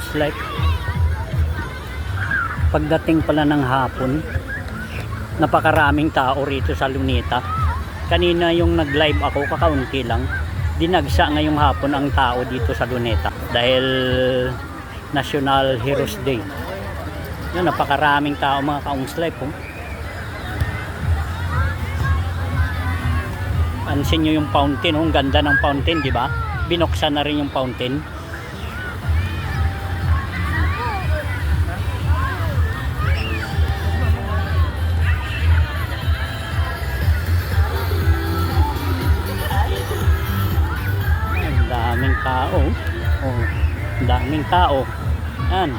Kaungs Life. Pagdating pala ng hapon, napakaraming tao rito sa Luneta. Kanina yung nag-live ako, kakaunti lang. Dinagsa ngayong hapon ang tao dito sa Luneta dahil National Heroes Day. Yun, napakaraming tao mga Kaungs Life. Oh. Pansin nyo yung fountain, ang ganda ng fountain, di ba? Binuksan na rin yung fountain. Ang daming tao. Oh, ang daming tao. Yan.